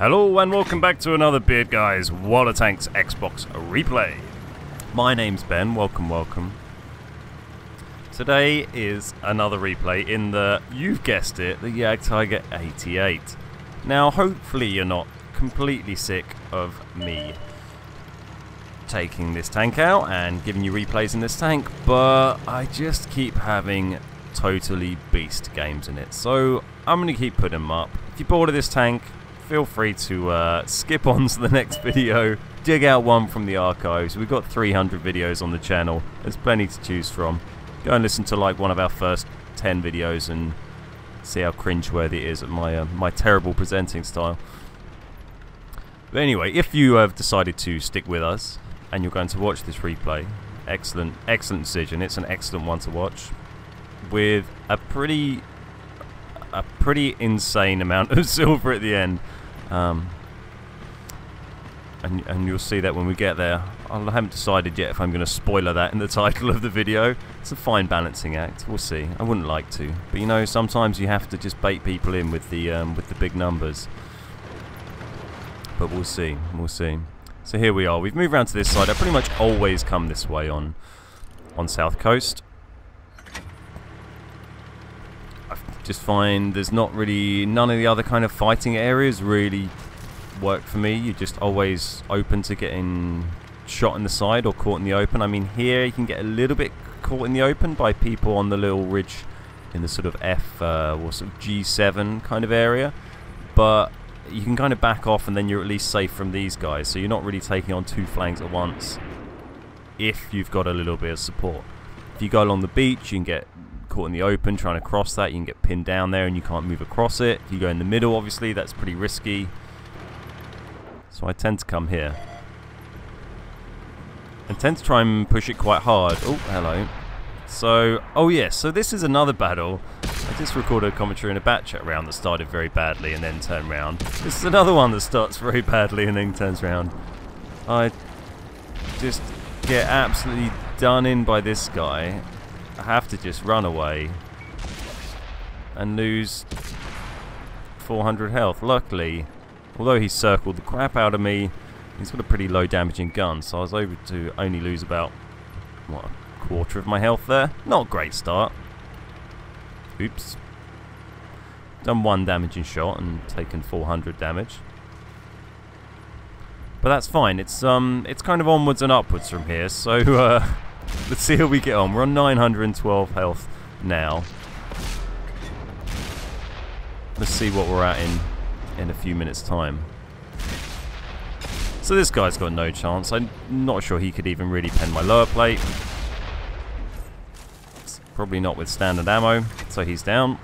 Hello and welcome back to another Beard Guys World of Tanks Xbox replay. My name's Ben, welcome. Today is another replay in the, you've guessed it, the Jagdtiger 88. Now hopefully you're not completely sick of me taking this tank out and giving you replays in this tank, but I just keep having totally beast games in it. So I'm going to keep putting them up. If you're bored of this tank, feel free to skip on to the next video, dig out one from the archives. We've got 300 videos on the channel, there's plenty to choose from. Go and listen to like one of our first 10 videos and see how cringeworthy it is at my terrible presenting style. But anyway, if you have decided to stick with us and you're going to watch this replay, excellent decision. It's an excellent one to watch with a pretty insane amount of silver at the end, and you'll see that when we get there. I haven't decided yet if I'm going to spoiler that in the title of the video. It's a fine balancing act. We'll see. I wouldn't like to, but you know, sometimes you have to just bait people in with the big numbers. But we'll see. So here we are. We've moved around to this side. I pretty much always come this way on South Coast. Just find there's not really, none of the other kind of fighting areas really work for me. You're just always open to getting shot in the side or caught in the open. I mean, here you can get a little bit caught in the open by people on the little ridge in the sort of or sort of G7 kind of area, but you can kind of back off and then you're at least safe from these guys, so you're not really taking on two flanks at once if you've got a little bit of support. If you go along the beach, you can get caught in the open trying to cross that. You can get pinned down there and you can't move across it. If you go in the middle, obviously that's pretty risky, so I tend to come here and tend to try and push it quite hard. Oh, hello. So, oh yes, so this is another battle. I just recorded a commentary in a bat chat round that started very badly and then turned round. This is another one that starts very badly and then turns round. I just get absolutely done in by this guy. I have to just run away and lose 400 health. Luckily, although he circled the crap out of me, he's got a pretty low damaging gun, so I was able to only lose about, what, a quarter of my health there. Not a great start. Oops. Done one damaging shot and taken 400 damage. But that's fine. It's kind of onwards and upwards from here, so let's see how we get on. We're on 912 health now. Let's see what we're at in a few minutes' time. So this guy's got no chance. I'm not sure he could even really pen my lower plate. It's probably not with standard ammo, so he's down.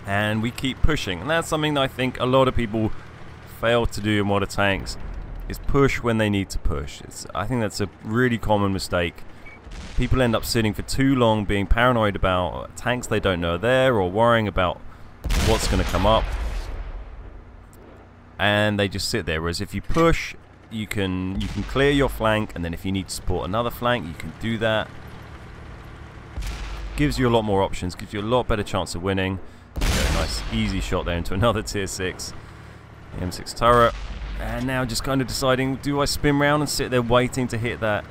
And we keep pushing, and that's something that I think a lot of people fail to do in WoT Tanks, is push when they need to push. I think that's a really common mistake. People end up sitting for too long being paranoid about tanks they don't know are there, or worrying about what's going to come up, and they just sit there. Whereas if you push, you can clear your flank, and then if you need to support another flank, you can do that. Gives you a lot more options, gives you a lot better chance of winning. Nice easy shot there into another tier 6 M6 turret, and now just kind of deciding, do I spin round and sit there waiting to hit that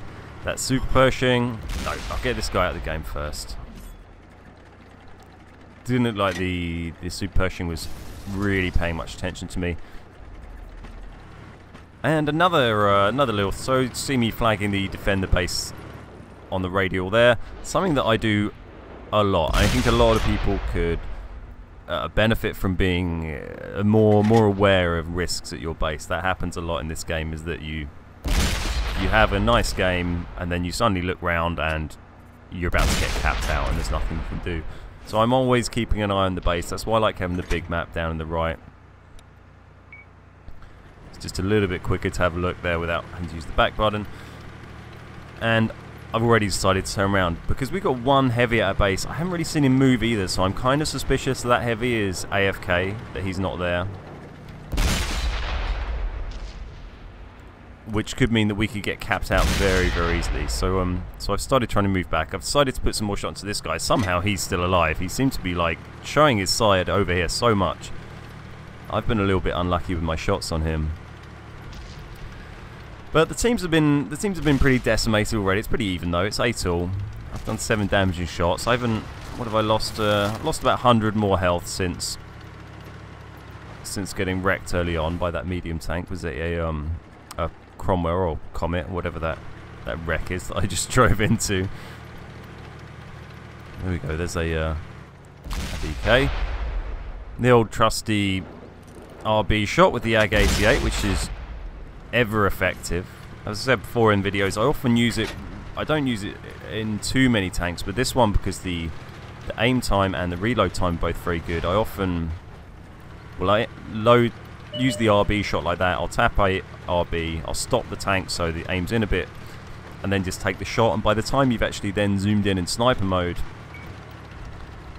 super Pershing? No, I'll get this guy out of the game first. Didn't look like the super Pershing was really paying much attention to me. And another little, so see me flagging the defender base on the radial there, something that I do a lot. I think a lot of people could benefit from being more aware of risks at your base. That happens a lot in this game, is that you have a nice game and then you suddenly look round and you're about to get capped out and there's nothing you can do. So I'm always keeping an eye on the base. That's why I like having the big map down in the right. It's just a little bit quicker to have a look there without having to use the back button. And I've already decided to turn around because we got one heavy at our base. I haven't really seen him move either, so I'm kind of suspicious that heavy is AFK, that he's not there. which could mean that we could get capped out very, very easily. So so I've started trying to move back. I've decided to put some more shots into this guy. Somehow he's still alive. He seems to be like showing his side over here so much. I've been a little bit unlucky with my shots on him. But the teams have been pretty decimated already. It's pretty even though. It's 8-all. I've done 7 damaging shots. I haven't. What have I lost? I've lost about 100 more health since getting wrecked early on by that medium tank. Was it a Cromwell or Comet, whatever that wreck is that I just drove into? There we go. There's a BK. The old trusty RB shot with the Jag-88, which is ever effective. As I said before in videos, I often use it. I don't use it in too many tanks, but this one, because the aim time and the reload time are both very good, I often use the RB shot like that. I'll tap RB, I'll stop the tank so the aim's in a bit, and then just take the shot, and by the time you've actually then zoomed in sniper mode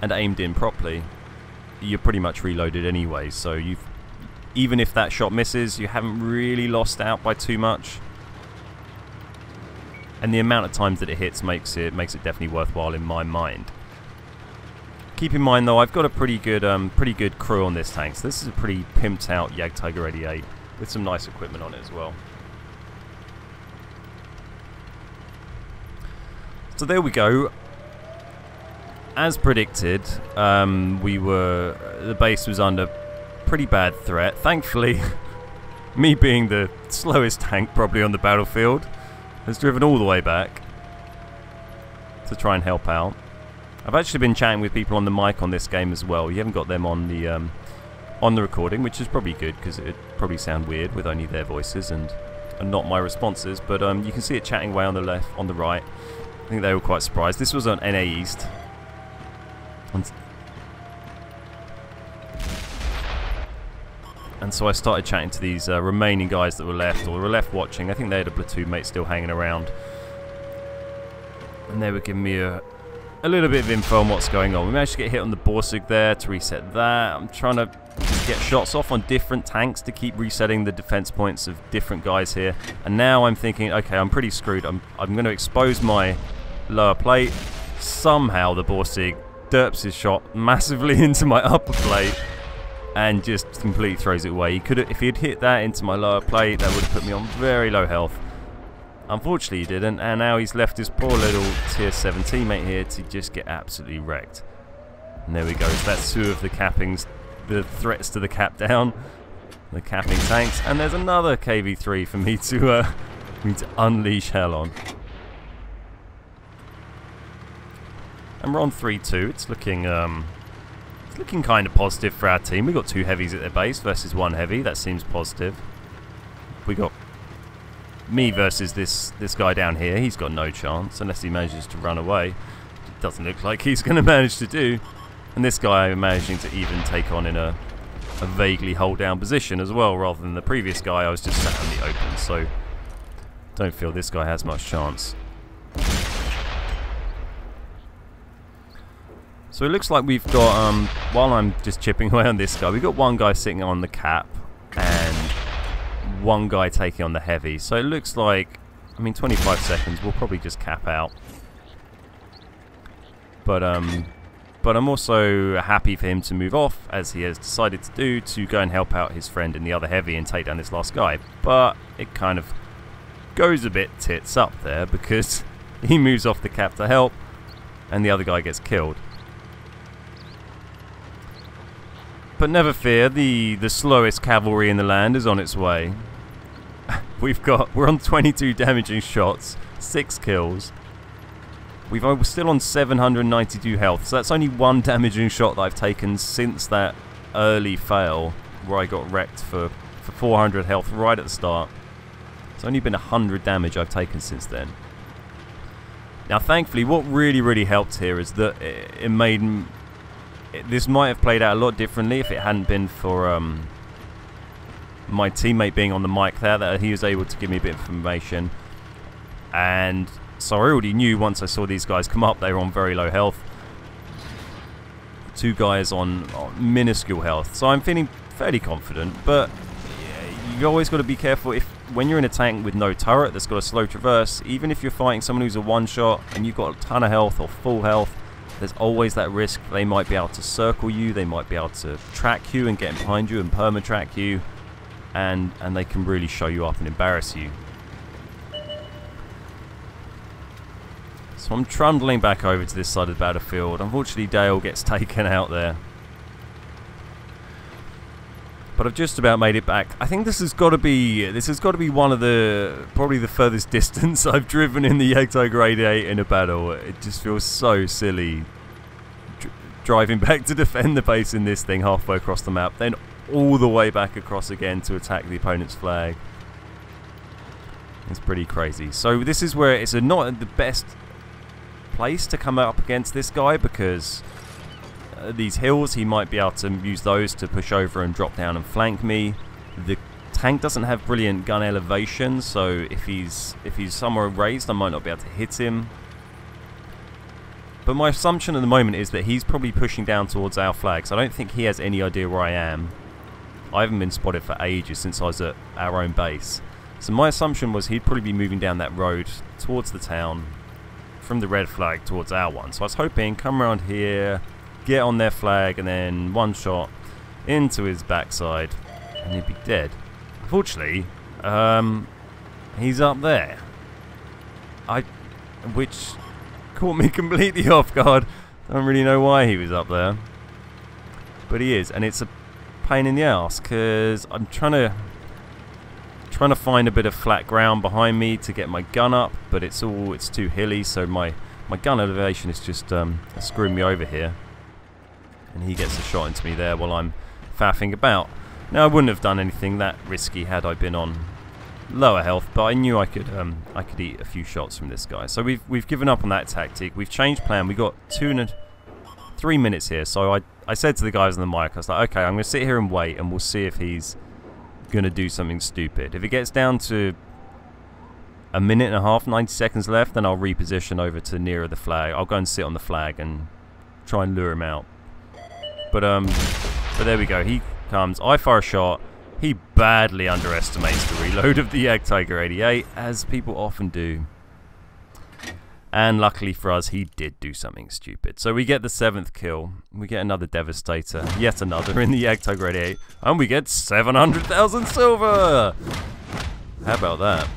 and aimed in properly, you're pretty much reloaded anyway, so even if that shot misses, you haven't really lost out by too much. And the amount of times that it hits makes it definitely worthwhile in my mind. Keep in mind though, I've got a pretty good crew on this tank. So this is a pretty pimped out Jagdtiger 88 with some nice equipment on it as well. So there we go. As predicted, the base was under pretty bad threat. Thankfully, me being the slowest tank probably on the battlefield, has driven all the way back to try and help out. I've actually been chatting with people on the mic on this game as well. You haven't got them on the recording, which is probably good because it'd probably sound weird with only their voices and not my responses. But you can see it chatting away on the left, on the right. I think they were quite surprised. This was on NA East. And so I started chatting to these remaining guys that were left, or were left watching. I think they had a platoon mate still hanging around. And they were giving me a little bit of info on what's going on. We managed to get hit on the Borsig there to reset that. I'm trying to get shots off on different tanks to keep resetting the defense points of different guys here. And now I'm thinking, okay, I'm pretty screwed. I'm going to expose my lower plate. Somehow the Borsig derps his shot massively into my upper plate and just completely throws it away. He could have, if he had hit that into my lower plate, that would have put me on very low health. Unfortunately he didn't, and now he's left his poor little tier 7 teammate here to just get absolutely wrecked. And there we go. So that's 2 of the cappings, the threats to the cap down, the capping tanks, and there's another KV3 for me to unleash hell on. And we're on 3-2. It's looking kind of positive for our team. We got 2 heavies at their base versus 1 heavy. That seems positive. We got me versus this guy down here. He's got no chance unless he manages to run away. It doesn't look like he's going to manage to do. And this guy managing to even take on in a vaguely hold down position as well, rather than the previous guy. I was just sat in the open, so don't feel this guy has much chance. So it looks like we've got, while I'm just chipping away on this guy, we've got 1 guy sitting on the cap and 1 guy taking on the heavy. So it looks like, I mean, 25 seconds, we'll probably just cap out. But I'm also happy for him to move off, as he has decided to do, to go and help out his friend in the other heavy and take down this last guy. But it kind of goes a bit tits up there, because he moves off the cap to help, and the other guy gets killed. But never fear, the slowest cavalry in the land is on its way. We're on 22 damaging shots, 6 kills. We're still on 792 health, so that's only 1 damaging shot that I've taken since that early fail where I got wrecked for 400 health right at the start. It's only been 100 damage I've taken since then. Now thankfully, what really helped here is that it made... This might have played out a lot differently if it hadn't been for my teammate being on the mic there, that he was able to give me a bit of information. And so I already knew once I saw these guys come up, they were on very low health. 2 guys on minuscule health. So I'm feeling fairly confident, but you've always got to be careful when you're in a tank with no turret that's got a slow traverse, even if you're fighting someone who's a one-shot and you've got a ton of health or full health, there's always that risk they might be able to circle you, they might be able to track you and get behind you and perma-track you, and they can really show you up and embarrass you. So I'm trundling back over to this side of the battlefield. Unfortunately, Dale gets taken out there. But I've just about made it back. I think this has got to be one of probably the furthest distance I've driven in the Jagdtiger 88 in a battle. It just feels so silly driving back to defend the base in this thing halfway across the map, then all the way back across again to attack the opponent's flag. It's pretty crazy. So this is where it's not the best place to come up against this guy, because these hills, he might be able to use those to push over and drop down and flank me. The tank doesn't have brilliant gun elevation, so if he's somewhere raised, I might not be able to hit him. But my assumption at the moment is that he's probably pushing down towards our flags. I don't think he has any idea where I am. I haven't been spotted for ages since I was at our own base. So my assumption was he'd probably be moving down that road towards the town from the red flag towards our one. So I was hoping, come around here, get on their flag, and then one shot into his backside and he'd be dead. Unfortunately, he's up there, which caught me completely off guard. I don't really know why he was up there, but he is, and it's a pain in the ass because I'm trying to find a bit of flat ground behind me to get my gun up, but it's too hilly, so my gun elevation is just screwing me over here. And he gets a shot into me there while I'm faffing about. Now, I wouldn't have done anything that risky had I been on lower health, but I knew I could eat a few shots from this guy. So we've given up on that tactic. We've changed plan. We got 3 minutes here. So I said to the guys on the mic, I was like, okay, I'm going to sit here and wait, and we'll see if he's going to do something stupid. If it gets down to a minute and a half, 90 seconds left, then I'll reposition over to nearer the flag. I'll go and sit on the flag and try and lure him out. But there we go. He comes. I fire a shot. He badly underestimates the reload of the Jagdtiger 88, as people often do. And luckily for us, he did do something stupid. So we get the 7th kill. We get another Devastator. Yet another in the Jagdtiger 88. And we get 700,000 silver! How about that?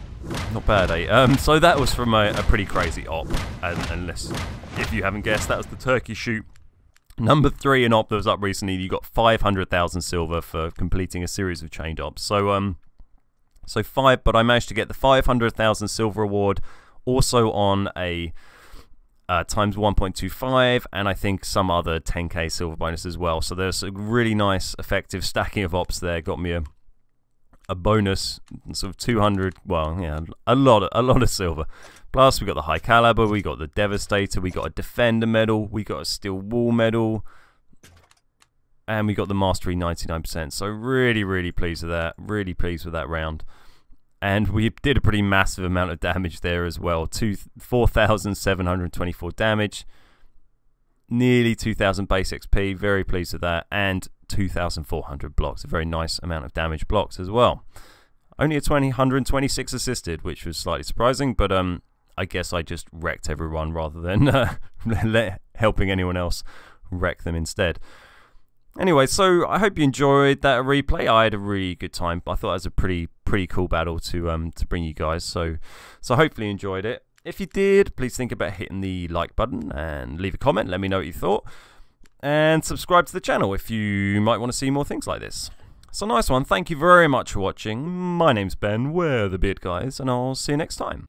Not bad, eh? So that was from a pretty crazy op. Unless, if you haven't guessed, that was the turkey shoot. Number 3 in op that was up recently. You got 500,000 silver for completing a series of chained ops. So but I managed to get the 500,000 silver award. Also on a times 1.25, and I think some other 10k silver bonus as well. So there's a really nice effective stacking of ops there. Got me a bonus, sort of 200, well, yeah, a lot of silver. Plus we got the high caliber, we got the Devastator, we got a defender medal, we got a steel wall medal, and we got the mastery 99%. So really pleased with that. Really pleased with that round. And we did a pretty massive amount of damage there as well. 4,724 damage. Nearly 2,000 base XP. Very pleased with that. And 2,400 blocks. A very nice amount of damage blocks as well. Only a 126 assisted, which was slightly surprising. But I guess I just wrecked everyone rather than helping anyone else wreck them instead. Anyway, so I hope you enjoyed that replay. I had a really good time. I thought it was a pretty cool battle to bring you guys. So hopefully you enjoyed it. If you did, please think about hitting the like button and leave a comment. Let me know what you thought. And subscribe to the channel if you might want to see more things like this. So nice one. Thank you very much for watching. My name's Ben. We're the Beard Guys, and I'll see you next time.